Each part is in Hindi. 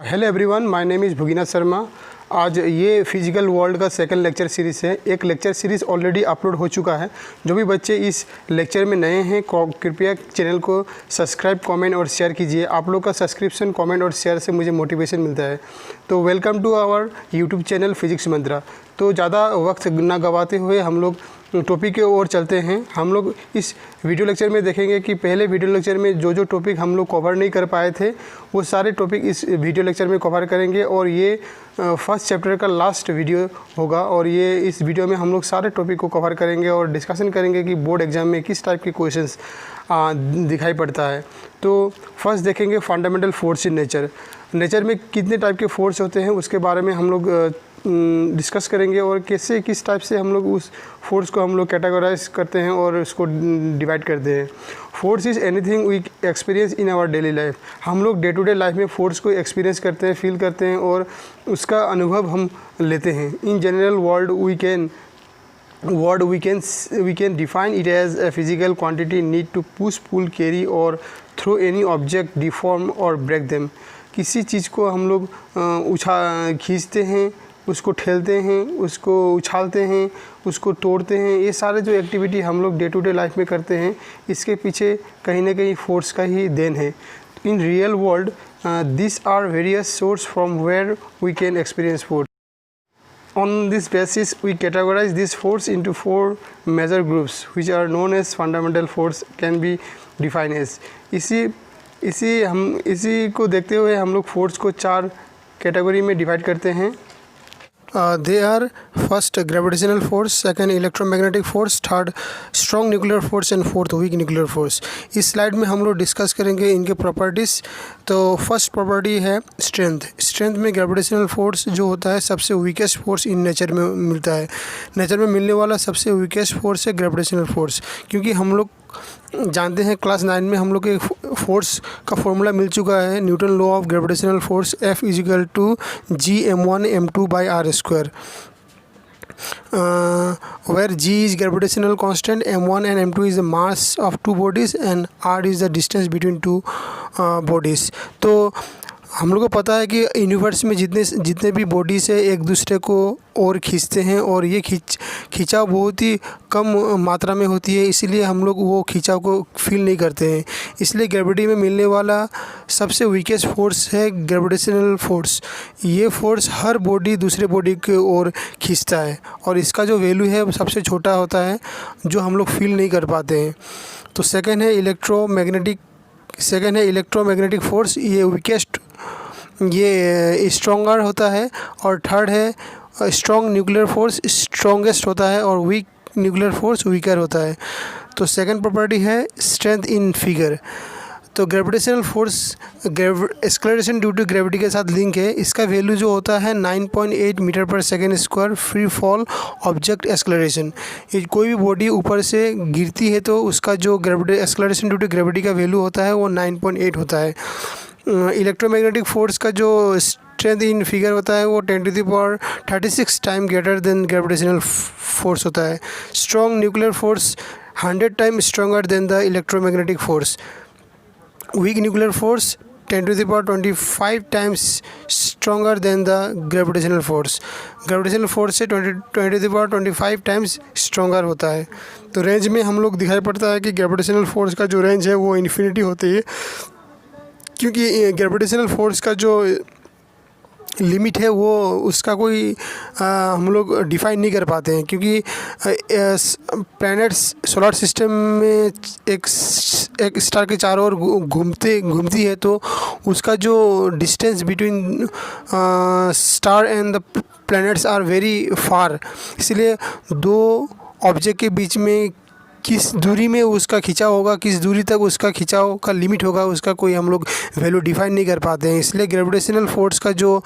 Hello everyone, my name is Bhugina Sharma. आज ये फिजिकल वर्ल्ड का सेकंड लेक्चर सीरीज़ है। एक लेक्चर सीरीज़ ऑलरेडी अपलोड हो चुका है। जो भी बच्चे इस लेक्चर में नए हैं कृपया चैनल को सब्सक्राइब, कमेंट और शेयर कीजिए। आप लोग का सब्सक्रिप्शन, कमेंट और शेयर से मुझे मोटिवेशन मिलता है। तो welcome to our YouTube channel physics Mantra. तो ज़्यादा वक्त ना गवाते हुए हम लोग टॉपिक की ओर चलते हैं। हम लोग इस वीडियो लेक्चर में देखेंगे कि पहले वीडियो लेक्चर में जो टॉपिक हम लोग कवर नहीं कर पाए थे वो सारे टॉपिक इस वीडियो लेक्चर में कवर करेंगे। और ये फर्स्ट चैप्टर का लास्ट वीडियो होगा और ये इस वीडियो में हम लोग सारे टॉपिक को कवर करेंगे और डिस्कशन करेंगे कि बोर्ड एग्ज़ाम में किस टाइप के क्वेश्चंस दिखाई पड़ता है। तो फर्स्ट देखेंगे fundamental force in nature. Nature में कितने टाइप के फोर्स होते हैं उसके बारे में हम लोग डिस्कस करेंगे और कैसे किस टाइप से हम लोग उस फोर्स को हम लोग कैटेगराइज करते हैं और उसको डिवाइड करते हैं। Force is anything we experience in our daily life. हम लोग डे टू डे लाइफ में फोर्स को एक्सपीरियंस करते हैं, फील करते हैं और उसका अनुभव हम लेते हैं। In general world we can define it as a physical quantity need to push, pull, carry or throw any object, deform or break them। किसी चीज़ को हम लोग खींचते हैं, उसको ठेलते हैं, उसको उछालते हैं, उसको तोड़ते हैं। ये सारे जो एक्टिविटी हम लोग डे टू डे लाइफ में करते हैं इसके पीछे कहीं ना कहीं फोर्स का ही देन है। In real world this are various source from where we can experience force. On this basis, we categorize this force into four major groups, which are known as fundamental force, can be defined as। इसी को देखते हुए हम लोग फोर्स को चार कैटेगरी में डिवाइड करते हैं। They are first gravitational force, second electromagnetic force, third strong nuclear force and fourth weak nuclear force. इस स्लाइड में हम लोग डिस्कस करेंगे इनके प्रॉपर्टीज़। तो फर्स्ट प्रॉपर्टी है स्ट्रेंथ। स्ट्रेंथ में ग्रेविटेशनल फोर्स जो होता है सबसे वीकेस्ट फोर्स इन नेचर में मिलता है। नेचर में मिलने वाला सबसे वीकेस्ट फोर्स है ग्रेविटेशनल फोर्स। क्योंकि हम लोग जानते हैं क्लास 9 में हम लोग के फोर्स का फॉर्मूला मिल चुका है, Newton law of gravitational force, F = Gm1m2/r², where G is gravitational constant, m1 and m2 is the mass of two bodies and r is the distance between two bodies। तो हम लोग को पता है कि यूनिवर्स में जितने भी बॉडीज़ है एक दूसरे को और खींचते हैं और ये खिंचाव बहुत ही कम मात्रा में होती है, इसीलिए हम लोग वो खिंचाव को फील नहीं करते हैं। इसलिए ग्रेविटी में मिलने वाला सबसे वीकेस्ट फोर्स है ग्रेविटेशनल फोर्स। ये फोर्स हर बॉडी दूसरे बॉडी की ओर खींचता है और इसका जो वैल्यू है वो सबसे छोटा होता है जो हम लोग फील नहीं कर पाते हैं। तो सेकेंड है इलेक्ट्रोमैग्नेटिक फोर्स, ये वीकेस्ट, ये स्ट्रॉन्गर होता है। और थर्ड है स्ट्रॉन्ग न्यूक्लियर फोर्स, स्ट्रॉन्गेस्ट होता है और वीक न्यूक्लियर फोर्स वीकर होता है। तो सेकंड प्रॉपर्टी है स्ट्रेंथ इन फिगर। तो gravitational force acceleration due to gravity के साथ लिंक है। इसका वैल्यू जो होता है 9.8 मीटर/सेकेंड² फ्री फॉल ऑब्जेक्ट एक्सेलरेशन। ये कोई भी बॉडी ऊपर से गिरती है तो उसका जो एक्सेलरेशन ड्यू टू ग्रेविटी का वैल्यू होता है वो 9.8 होता है। इलेक्ट्रोमैग्नेटिक फोर्स का जो स्ट्रेंथ इन फिगर होता है वो 10⁻36 time greater than gravitational force होता है। Strong nuclear force 100 time stronger than the electromagnetic force. Week nuclear force 10⁻25 times stronger than the gravitational force. Gravitational force से 10⁻25 टाइम्स स्ट्रॉन्गर होता है। तो रेंज में हम लोग दिखाई पड़ता है कि ग्रेविटेशनल फोर्स का जो रेंज है वो इन्फिनिटी होती है, क्योंकि ग्रेविटेशनल फोर्स का जो लिमिट है वो उसका कोई हम लोग डिफाइन नहीं कर पाते हैं। क्योंकि प्लैनेट्स सोलर सिस्टम में एक स्टार के चारों ओर घूमती है तो उसका जो distance between star and the planets are very far. इसलिए दो ऑब्जेक्ट के बीच में किस दूरी में उसका खिंचाव होगा, किस दूरी तक उसका खिंचाव का लिमिट होगा, उसका कोई हम लोग वैल्यू डिफाइन नहीं कर पाते हैं। इसलिए ग्रेविटेशनल फोर्स का जो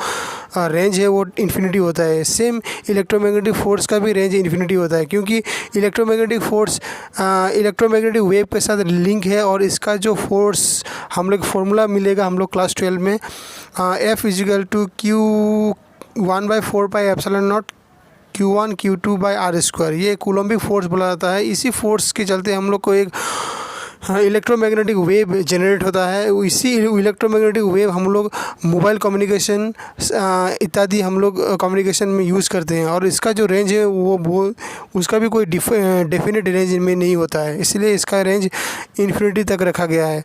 रेंज है वो इन्फिनिटी होता है। सेम इलेक्ट्रोमैग्नेटिक फोर्स का भी रेंज इन्फिनिटी होता है, क्योंकि इलेक्ट्रोमैग्नेटिक फोर्स इलेक्ट्रोमैग्नेटिक वेव के साथ लिंक है और इसका जो फोर्स हम लोग फॉर्मूला मिलेगा हम लोग क्लास 12 में, F = Q1/4πε0 Q1 Q2/r²। ये कूलम्बिक फोर्स बोला जाता है। इसी फोर्स के चलते हम लोग को एक हाँ, इलेक्ट्रोमैग्नेटिक वेव जनरेट होता है। इसी इलेक्ट्रोमैग्नेटिक वेव हम लोग मोबाइल कम्युनिकेशन इत्यादि हम लोग कम्युनिकेशन में यूज़ करते हैं, और इसका जो रेंज है वो उसका भी कोई डेफिनेट रेंज में नहीं होता है, इसलिए इसका रेंज इन्फिनिटी तक रखा गया है।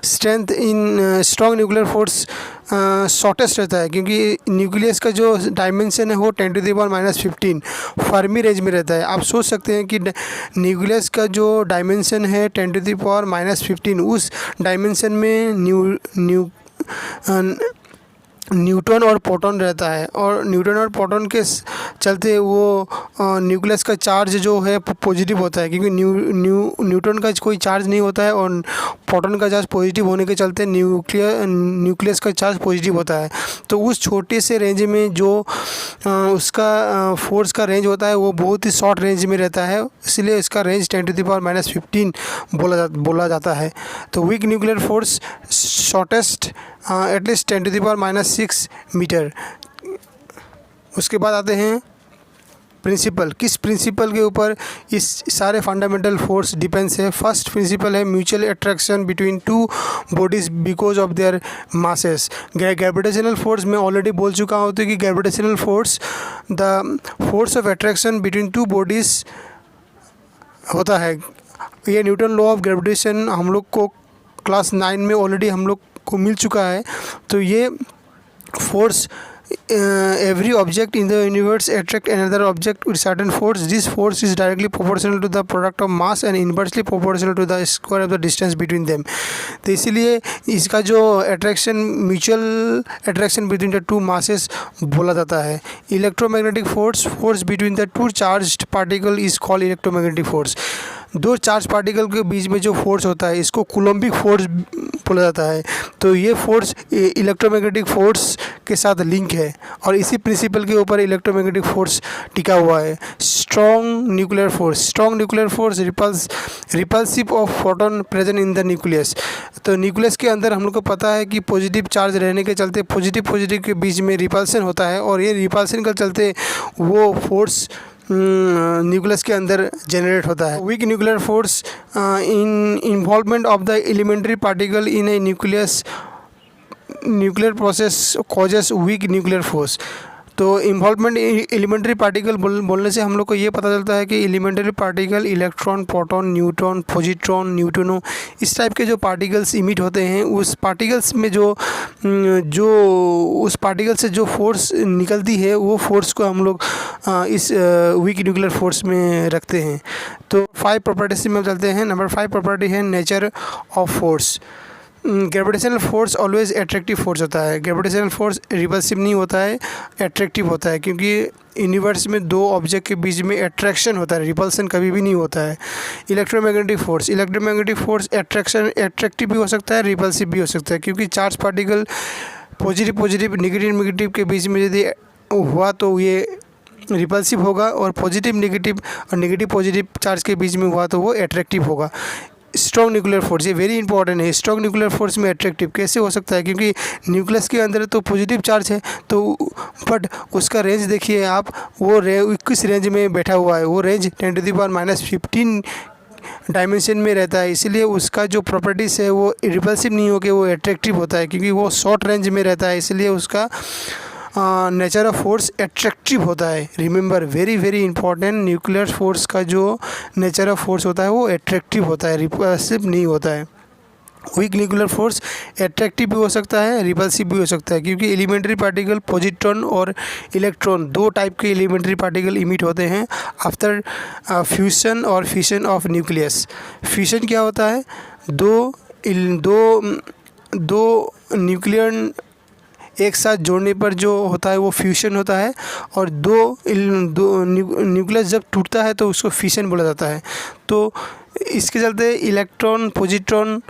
स्ट्रेंथ इन स्ट्रॉन्ग न्यूक्लियर फोर्स शॉर्टेस्ट रहता है, क्योंकि न्यूक्लियस का जो डायमेंशन है वो 10⁻⁻15 फर्मी रेंज में रहता है। आप सोच सकते हैं कि न्यूक्लियस का जो डायमेंशन है 10⁻⁻15, उस डायमेंशन में न्यूट्रॉन और प्रोटॉन रहता है, और न्यूट्रॉन और प्रोटॉन के चलते वो न्यूक्लियस का चार्ज जो है पॉजिटिव होता है, क्योंकि न्यूट्रॉन का कोई चार्ज नहीं होता है, और प्रोटॉन का चार्ज पॉजिटिव होने के चलते न्यूक्लियस का चार्ज पॉजिटिव होता है। तो उस छोटे से रेंज में जो उसका फोर्स का रेंज होता है वो बहुत ही शॉर्ट रेंज में रहता है, इसलिए इसका रेंज 10⁻⁻15 बोला जाता है। तो weak nuclear force shortest at least 10⁻⁻6 metre. उसके बाद आते हैं प्रिंसिपल। किस प्रिंसिपल के ऊपर इस सारे फंडामेंटल फोर्स डिपेंड्स है? फर्स्ट प्रिंसिपल है mutual attraction between two bodies because of their masses. Gravitational force मैं ऑलरेडी बोल चुका हूँ, तो कि gravitational force the force of attraction between two bodies होता है। ये न्यूटन लॉ ऑफ ग्रेविटेशन हम लोग को क्लास 9 में ऑलरेडी हम लोग को मिल चुका है। तो ये force every object in the universe attract another object with certain force. This force is directly proportional to the product of mass and inversely proportional to the square of the distance between them. तो इसीलिए इसका जो attraction mutual attraction between the two masses बोला जाता है। Electromagnetic force between the two charged particle is called electromagnetic force. दो चार्ज पार्टिकल के बीच में जो फोर्स होता है इसको कूलम्बिक फोर्स बोला जाता है। तो ये फोर्स इलेक्ट्रोमैग्नेटिक फोर्स के साथ लिंक है, और इसी प्रिंसिपल के ऊपर इलेक्ट्रोमैग्नेटिक फोर्स टिका हुआ है। Strong nuclear force repulsive of proton present in the nucleus. तो न्यूक्लियस के अंदर हम लोग को पता है कि पॉजिटिव चार्ज रहने के चलते पॉजिटिव के बीच में रिपल्सन होता है, और ये रिपल्सन के चलते वो फोर्स न्यूक्लियस के अंदर जनरेट होता है। Weak nuclear force in involvement of the elementary particle in a nuclear process causes weak nuclear force. तो इन्वॉल्वमेंट एलिमेंट्री पार्टिकल बोलने से हम लोग को ये पता चलता है कि elementary particle electron, proton, neutron, positron, neutrino इस टाइप के जो पार्टिकल्स इमिट होते हैं, उस पार्टिकल्स में उस पार्टिकल से जो फोर्स निकलती है वो फोर्स को हम लोग इस वीक न्यूक्लियर फोर्स में रखते हैं। तो 5 प्रॉपर्टीज में चलते हैं। नंबर 5 प्रॉपर्टी है nature of force. Gravitational force always attractive force होता है। ग्रेविटेशनल फोर्स रिपल्सिव नहीं होता है, एट्रैक्टिव होता है, क्योंकि यूनिवर्स में दो ऑब्जेक्ट के बीच में एट्रैक्शन होता है, रिपल्सन कभी भी नहीं होता है। इलेक्ट्रोमैग्नेटिक फोर्स एट्रैक्टिव भी हो सकता है, रिपल्सिव भी हो सकता है, क्योंकि चार्ज पार्टिकल पॉजिटिव नेगेटिव के बीच में यदि हुआ तो ये रिपल्सिव होगा, और नेगेटिव पॉजिटिव चार्ज के बीच में हुआ तो वो एट्रैक्टिव होगा। स्ट्रॉन्ग न्यूक्लियर फोर्स, ये वेरी इंपॉर्टेंट है। स्ट्रॉन्ग न्यूक्लियर फोर्स में एट्रैक्टिव कैसे हो सकता है? क्योंकि न्यूक्लियस के अंदर तो पॉजिटिव चार्ज है, तो बट उसका रेंज देखिए आप, वो किस रेंज में बैठा हुआ है, वो रेंज 10⁻⁻15 डायमेंशन में रहता है, इसलिए उसका जो प्रॉपर्टीज़ है वो रिपल्सिव नहीं होकर वो एट्रैक्टिव होता है, क्योंकि वो शॉर्ट रेंज में रहता है, इसलिए उसका नेचर ऑफ फोर्स एट्रैक्टिव होता है। Remember, very very important, nuclear force का जो नेचर ऑफ फोर्स होता है वो एट्रैक्टिव होता है, रिपल्सिव नहीं होता है। वीक न्यूक्लियर फोर्स एट्रैक्टिव भी हो सकता है, रिपल्सिव भी हो सकता है, क्योंकि एलिमेंट्री पार्टिकल पॉजिट्रॉन और इलेक्ट्रॉन दो टाइप के एलिमेंट्री पार्टिकल इमिट होते हैं आफ्टर फ्यूशन और फिशन ऑफ न्यूक्लियस। फ्यूशन क्या होता है? दो न्यूक्लियर एक साथ जोड़ने पर जो होता है वो फ्यूशन होता है, और दो न्यूक्लियस जब टूटता है तो उसको फिशन बोला जाता है। तो इसके चलते इलेक्ट्रॉन पॉजिट्रॉन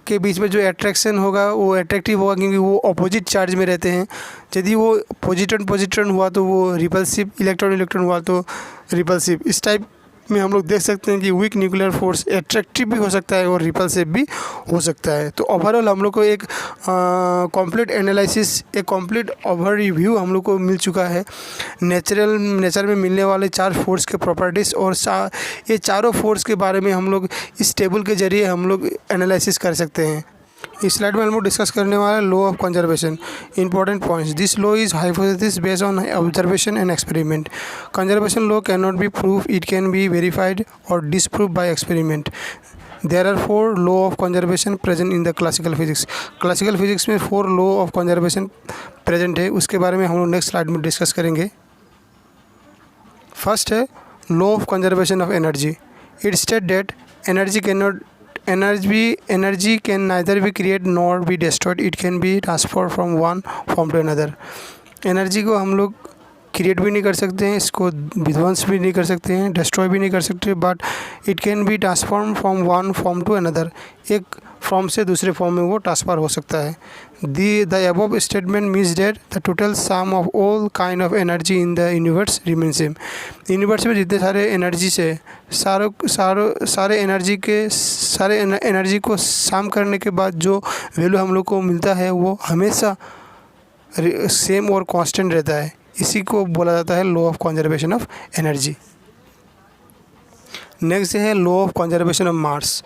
के बीच में जो अट्रैक्शन होगा वो एट्रैक्टिव होगा, क्योंकि वो अपोजिट चार्ज में रहते हैं। यदि वो पॉजिट्रॉन हुआ तो वो रिपल्सिव, इलेक्ट्रॉन हुआ तो रिपल्सिव। इस टाइप में हम लोग देख सकते हैं कि वीक न्यूक्लियर फोर्स एट्रैक्टिव भी हो सकता है और रिपल्सिव भी हो सकता है। तो ओवरऑल हम लोग को एक कंप्लीट एनालिसिस, एक कंप्लीट ओवर रिव्यू हम लोग को मिल चुका है नेचर में मिलने वाले 4 फोर्स के प्रॉपर्टीज़, और ये चारों फोर्स के बारे में हम लोग इस टेबल के ज़रिए हम लोग एनालिसिस कर सकते हैं। इस स्लाइड में हम लोग डिस्कस करने वाला है law of conservation. Important points, this law is hypothesis based on observation and experiment. Conservation law can not be proof, it can be verified और disprove by experiment. There are 4 law of conservation present in the classical physics. Classical physics में 4 लॉ ऑफ कंजर्वेशन प्रेजेंट है, उसके बारे में हम लोग नेक्स्ट स्लाइड में डिस्कस करेंगे। फर्स्ट है law of conservation of energy. It state that energy can neither be created nor be destroyed, it can be transferred from one form to another। Energy को हम लोग क्रिएट भी नहीं कर सकते हैं, इसको विध्वंस भी नहीं कर सकते हैं, डिस्ट्रॉय भी नहीं कर सकते, but it can be transform from one form to another. एक फॉर्म से दूसरे फॉर्म में वो ट्रांसफ़र हो सकता है। The above statement means that the total sum of all kind of energy in the universe remain same. Universe में जितने सारे एनर्जी से सारे एनर्जी को सम करने के बाद जो वैल्यू हम लोग को मिलता है वो हमेशा सेम और कांस्टेंट रहता है। इसी को बोला जाता है law of conservation of energy. Next है law of conservation of mass.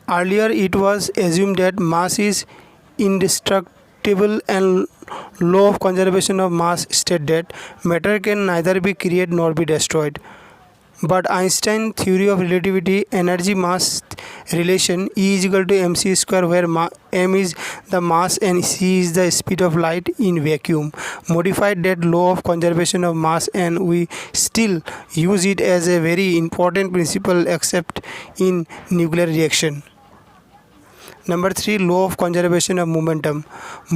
Earlier it was assumed that mass is indestructible and law of conservation of mass state that matter can neither be created nor be destroyed, but Einstein theory of relativity energy mass relation E is equal to mc square, where m is the mass and c is the speed of light in vacuum modified that law of conservation of mass, and we still use it as a very important principle except in nuclear reaction. Number 3, law of conservation of momentum.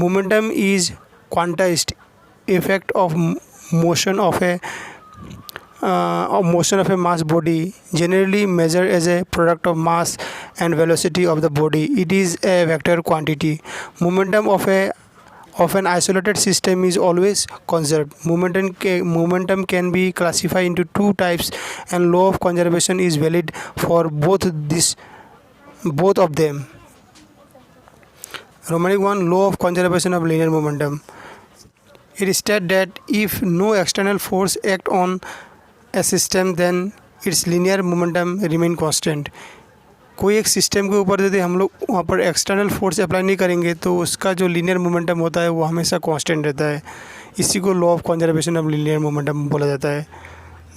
Momentum is quantized effect of motion of a mass body, generally measured as a product of mass and velocity of the body. It is a vector quantity. Momentum of an isolated system is always conserved. Momentum can be classified into 2 types, and law of conservation is valid for both of them. Romatic 1, law of conservation of linear momentum. It states that if no external force act on a system, then its linear momentum remain constant. कोई एक सिस्टम के ऊपर यदि हम लोग वहाँ पर एक्सटर्नल फोर्स अप्लाई नहीं करेंगे तो उसका जो लीनियर मोमेंटम होता है वो हमेशा कांस्टेंट रहता है। इसी को law of conservation of linear momentum बोला जाता है।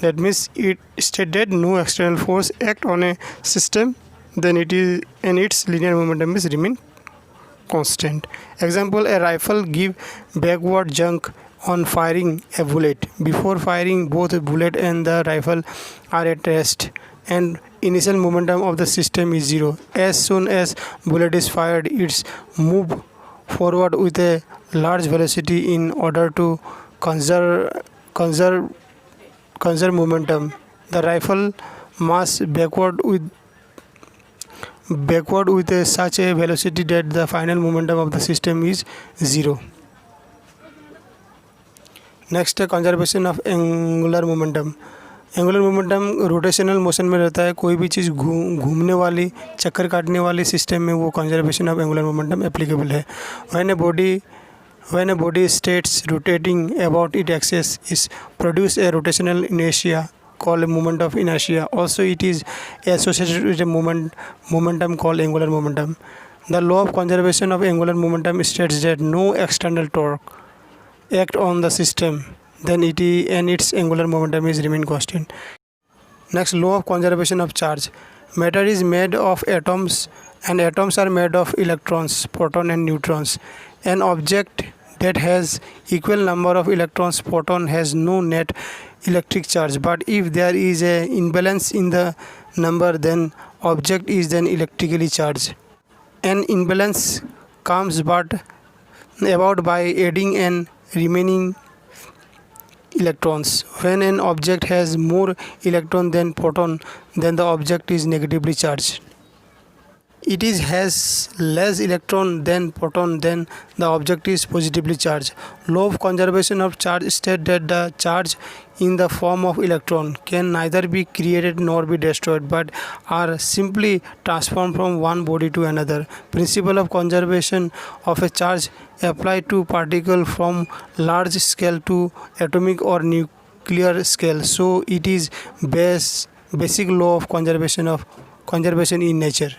That means it state that no external force act on a system, then its linear momentum is remain constant. Example, a rifle give backward jerk on firing a bullet. Before firing, both bullet and the rifle are at rest, and initial momentum of the system is 0. As soon as bullet is fired, it's move forward with a large velocity in order to conserve momentum. The rifle must backward with such a velocity that the final momentum of the system is 0. Next है conservation of angular momentum. Angular momentum rotational motion में रहता है। कोई भी चीज़ घूमने वाली, चक्कर काटने वाली सिस्टम में वो conservation of angular momentum applicable है। when a body states rotating about its axis is produce a rotational inertia called a moment of inertia. Also it is associated with a momentum called angular momentum. The law of conservation of angular momentum states that no external torque act on the system, then its angular momentum is remain constant. Next, law of conservation of charge. Matter is made of atoms, and atoms are made of electrons, proton and neutrons. An object that has equal number of electrons, proton has no net electric charge, but if there is a imbalance in the number, then object is then electrically charged. An imbalance comes about by adding and remaining electrons. When an object has more electron than proton, then the object is negatively charged. it is has less electron than proton, then the object is positively charged. Law of conservation of charge states that the charge in the form of electron can neither be created nor be destroyed, but are simply transformed from one body to another. Principle of conservation of a charge apply to particle from large scale to atomic or nuclear scale. So it is basic law of conservation in nature.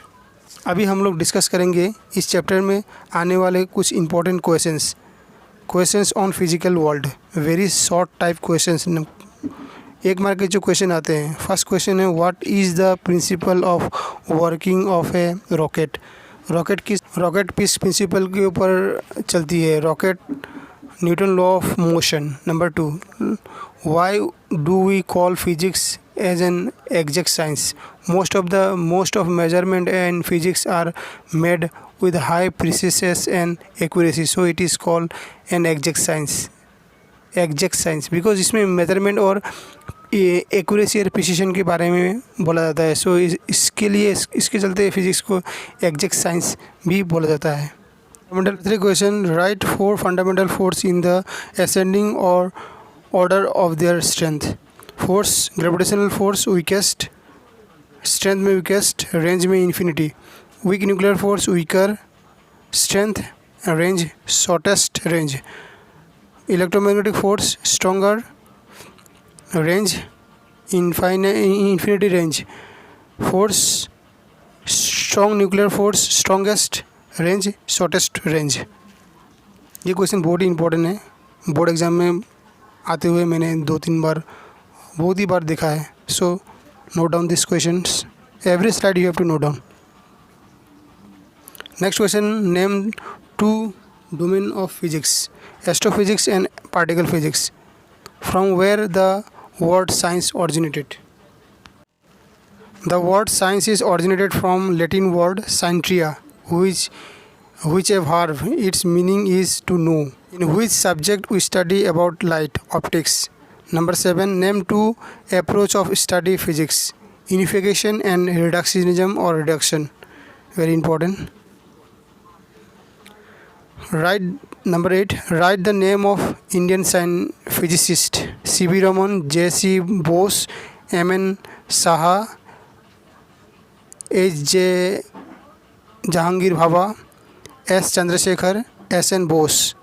अभी हम लोग डिस्कस करेंगे इस चैप्टर में आने वाले कुछ important questions on physical world, very short type questions, 1 mark के जो क्वेश्चन आते हैं. फर्स्ट क्वेश्चन है what is the principle of working of a rocket. Rocket किस प्रिंसिपल के ऊपर चलती है? Rocket Newton law of motion. Number 2, why do we call physics as an exact science? Most of measurement in physics are made with high precision and accuracy, so it is called an exact science because इसमें मेजरमेंट और एक्यूरेसी और प्रिसिशन के बारे में बोला जाता है. सो इसके चलते फिजिक्स को एग्जैक्ट साइंस भी बोला जाता है. Fundamental 3 question, right 4 fundamental force in the ascending और order of their strength. Force, gravitational force weakest, strength में वीकेस्ट, रेंज में infinity. Weak nuclear force weaker, strength, range shortest range. Electromagnetic force stronger, range infinity range. Force strong nuclear force strongest, range shortest range. ये क्वेश्चन बहुत ही इंपॉर्टेंट है. बोर्ड एग्ज़ाम में आते हुए मैंने 2-3 बार बहुत ही बार देखा है. So note down this questions, every slide you have to note down. Next question, name 2 domain of physics, astrophysics and particle physics. From where the word science originated? The word science is originated from Latin word scientia, which a verb. Its meaning is to know. In which subject we study about light, optics. Number 7, name 2 approach of study physics, unification and reductionism or reduction. Very important. Number 8, write the name of Indian physicist. C.V. Raman, J.C. Bose, M.N. Saha, H.J. Jahangir Bhabha, S. Chandrasekhar, S.N. Bose.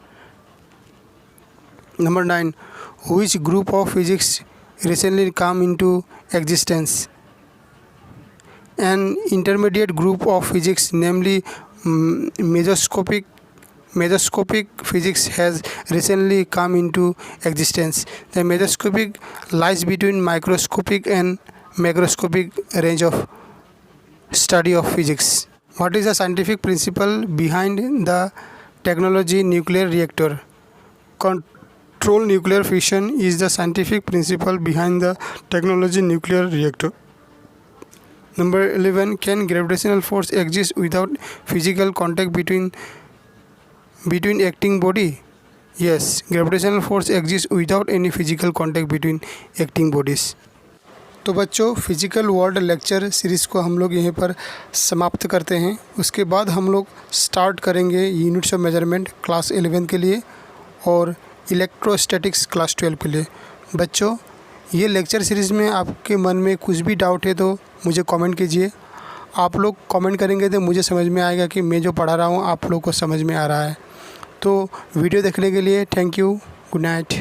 Number 9, which group of physics recently come into existence? An intermediate group of physics, namely mesoscopic physics, has recently come into existence. The mesoscopic lies between microscopic and macroscopic range of study of physics. What is the scientific principle behind the technology nuclear reactor? Control nuclear fission is the scientific principle behind the technology nuclear reactor. Number 11, can gravitational force exist without physical contact between acting body? Yes, gravitational force exists without any physical contact between acting bodies. तो बच्चों, फिजिकल वर्ल्ड लेक्चर सीरीज़ को हम लोग यहीं पर समाप्त करते हैं. उसके बाद हम लोग स्टार्ट करेंगे यूनिट्स ऑफ मेजरमेंट क्लास 11 के लिए और इलेक्ट्रोस्टैटिक्स क्लास 12 के लिए. बच्चों, ये लेक्चर सीरीज़ में आपके मन में कुछ भी डाउट है तो मुझे कमेंट कीजिए. आप लोग कमेंट करेंगे तो मुझे समझ में आएगा कि मैं जो पढ़ा रहा हूँ आप लोग को समझ में आ रहा है. तो वीडियो देखने के लिए थैंक यू. Good night.